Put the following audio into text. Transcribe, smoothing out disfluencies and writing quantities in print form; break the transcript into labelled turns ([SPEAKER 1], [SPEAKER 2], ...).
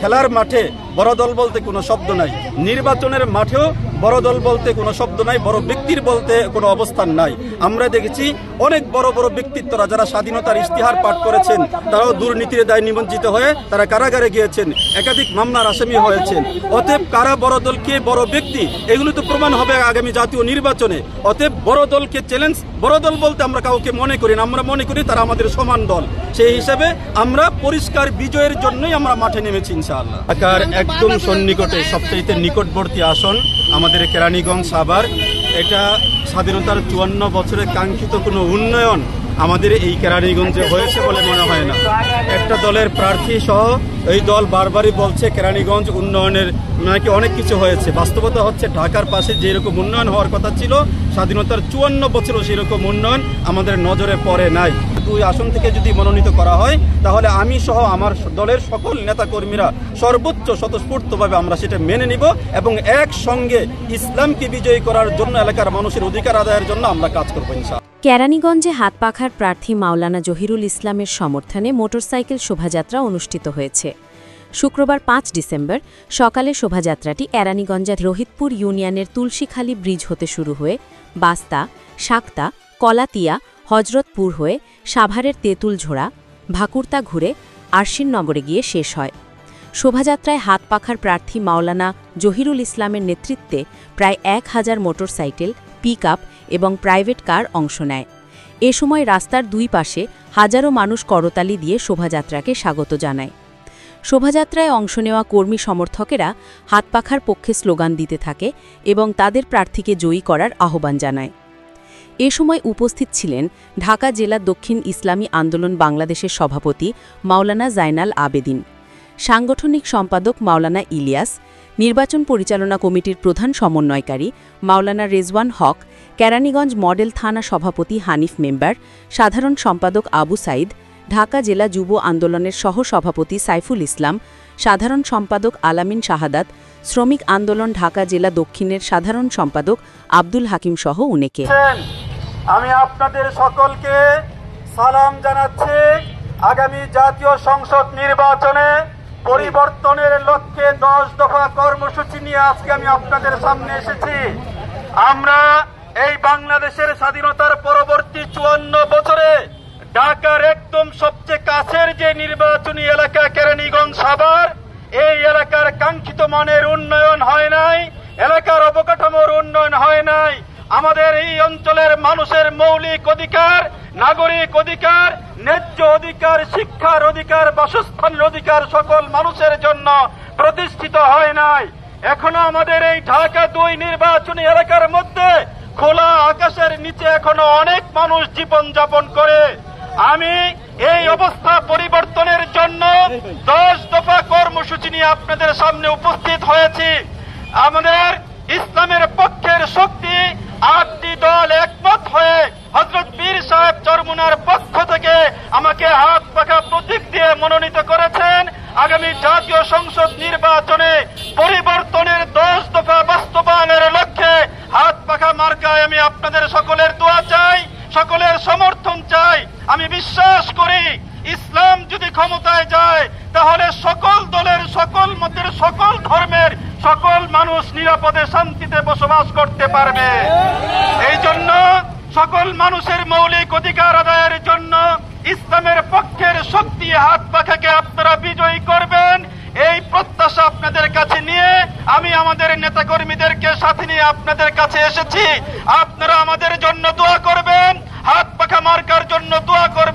[SPEAKER 1] খেলার মাঠে বড় দল বলতে কোনো শব্দ নাই, নির্বাচনের মাঠেও বড় দল বলতে কোনো শব্দ নাই, বড় ব্যক্তির বলতে কোনো অবস্থান নাই। আমরা দেখেছি অনেক বড় বড় ব্যক্তিত্বরা যারা স্বাধীনতার ইশতেহার পাঠ করেছেন তারাও দুর্নীতির দায় নিমজ্জিত হয়ে তারা কারাগারে গিয়েছেন, একাধিক মামলার আসামি হয়েছেন। অতএব কারা বড় দল, কে বড় ব্যক্তি, এগুলো তো প্রমাণ হবে আগামী জাতীয় নির্বাচনে। অতএব বড় দলকে চ্যালেঞ্জ, বড় দল বলতে আমরা কাউকে মনে করি না, আমরা মনে করি তারা আমাদের সমান দল। সেই হিসাবে আমরা পরিষ্কার বিজয়ের জন্যই আমরা মাঠে নেমেছি ইনশাআল্লাহ। ঢাকার একদম সন্নিকটে সবচেয়ে নিকটবর্তী আসন আমাদের কেরানীগঞ্জ সাভার। এটা স্বাধীনতার 54 বছরের কাঙ্ক্ষিত কোনো উন্নয়ন আমাদের এই কেরানীগঞ্জে হয়েছে বলে মনে হয় না। একটা দলের প্রার্থী সহ এই দল বারবারই বলছে কেরানীগঞ্জ উন্নয়নের নাকি অনেক কিছু হয়েছে। বাস্তবতা হচ্ছে ঢাকার পাশে যেরকম উন্নয়ন হওয়ার কথা ছিল স্বাধীনতার 54 বছরও সেরকম উন্নয়ন আমাদের নজরে পড়ে নাই। 2 আসন থেকে যদি মনোনীত করা হয় তাহলে আমি সহ আমার দলের সকল নেতাকর্মীরা সর্বোচ্চ স্বতঃস্ফূর্তভাবে আমরা সেটা মেনে নিব এবং একসঙ্গে ইসলামকে বিজয়ী করার জন্য, এলাকার মানুষের অধিকার আদায়ের জন্য আমরা কাজ করব ইনশাআল্লাহ।
[SPEAKER 2] কেরানীগঞ্জে হাতপাখার প্রার্থী মাওলানা জহিরুল ইসলামের সমর্থনে মোটরসাইকেল শোভাযাত্রা অনুষ্ঠিত হয়েছে। শুক্রবার 5 ডিসেম্বর সকালে শোভাযাত্রাটি কেরানীগঞ্জের রোহিতপুর ইউনিয়নের তুলসীখালী ব্রিজ হতে শুরু হয়ে বাস্তা, শাক্তা, কলাতিয়া, হজরতপুর হয়ে সাভারের তেঁতুলঝোড়া, ভাকুরতা ঘুরে আরশিননগরে গিয়ে শেষ হয়। শোভাযাত্রায় হাতপাখার প্রার্থী মাওলানা জহিরুল ইসলামের নেতৃত্বে প্রায় 1000 মোটরসাইকেল, পিকআপ এবং প্রাইভেট কার অংশ নেয়। এ সময় রাস্তার 2 পাশে হাজারো মানুষ করতালি দিয়ে শোভাযাত্রাকে স্বাগত জানায়। শোভাযাত্রায় অংশ নেওয়া কর্মী সমর্থকেরা হাতপাখার পক্ষে স্লোগান দিতে থাকে এবং তাদের প্রার্থীকে জয়ী করার আহ্বান জানায়। এ সময় উপস্থিত ছিলেন ঢাকা জেলা দক্ষিণ ইসলামী আন্দোলন বাংলাদেশের সভাপতি মাওলানা জাইনাল আবেদিন, সাংগঠনিক সম্পাদক মাওলানা ইলিয়াস, নির্বাচন পরিচালনা কমিটির প্রধান সমন্বয়কারী মাওলানা রেজওয়ান হক, কেরানীগঞ্জ মডেল থানা সভাপতি হানিফ মেম্বার, সাধারণ সম্পাদক আবু সাইদ, ঢাকা জেলা যুব আন্দোলনের সহ-সভাপতি সাইফুল ইসলাম, সাধারণ সম্পাদক আলামিন শাহাদাত, শ্রমিক আন্দোলন ঢাকা জেলা দক্ষিণের সাধারণ সম্পাদক আব্দুল হাকিম সহ অনেকে।
[SPEAKER 1] আমি আপনাদের সকলকে সালাম জানাচ্ছি। আগামী জাতীয় সংসদ নির্বাচনে পরিবর্তনের লক্ষ্যে 10 দফা কর্মসূচি নিয়ে আজকে আমি আপনাদের সামনে এসেছি। আমরা এই বাংলাদেশের স্বাধীনতার পরবর্তী 54 বছরে ঢাকার একদম সবচেয়ে কাছের যে নির্বাচনী এলাকা কেরানীগঞ্জ সাভার, এই এলাকার কাঙ্ক্ষিত মানের উন্নয়ন হয় নাই, এলাকার অবকাঠামোর উন্নয়ন হয় নাই। আমাদের এই অঞ্চলের মানুষের মৌলিক অধিকার, নাগরিক অধিকার, ন্যায্য অধিকার, শিক্ষার অধিকার, বাসস্থানের অধিকার সকল মানুষের জন্য প্রতিষ্ঠিত হয় নাই। এখনো আমাদের এই ঢাকা 2 নির্বাচনী এলাকার মধ্যে খোলা আকাশের নিচে এখনো অনেক মানুষ জীবন যাপন করে। আমি এই অবস্থা পরিবর্তনের জন্য 10 দফা কর্মসূচি নিয়ে আপনাদের সামনে উপস্থিত হয়েছি। আমাদের ইসলামের পক্ষের শক্তি 8টি দল একমত হয়ে হযরত পীর সাহেব চরমুনার পক্ষ থেকে আমাকে হাতপাখা প্রতীক দিয়ে মনোনীত করেছেন। আগামী জাতীয় সংসদ নির্বাচনে পরিবর্তনের 10 দফা বাস্তবায়নের লক্ষ্যে হাতপাখা মার্কায় আমি আপনাদের সকলের দোয়া চাই, সকলের সমর্থন চাই। আমি বিশ্বাস করি ইসলাম যদি ক্ষমতায় যায় তাহলে সকল দলের, সকল মতের, সকল ধর্মের সকল মানুষ নিরাপদে শান্তিতে বসবাস করতে পারবে। এই জন্য সকল মানুষের মৌলিক অধিকার আদায়ের জন্য ইসলামের পক্ষের শক্তি হাতপাখাকে আপনারা বিজয়ী করবেন, এই প্রত্যাশা আপনাদের কাছে নিয়ে আমি আমাদের নেতাকর্মীদেরকে সাথে নিয়ে আপনাদের কাছে এসেছি। আপনারা আমাদের জন্য দোয়া করবেন, হাতপাখা মার্কার জন্য দোয়া করবেন।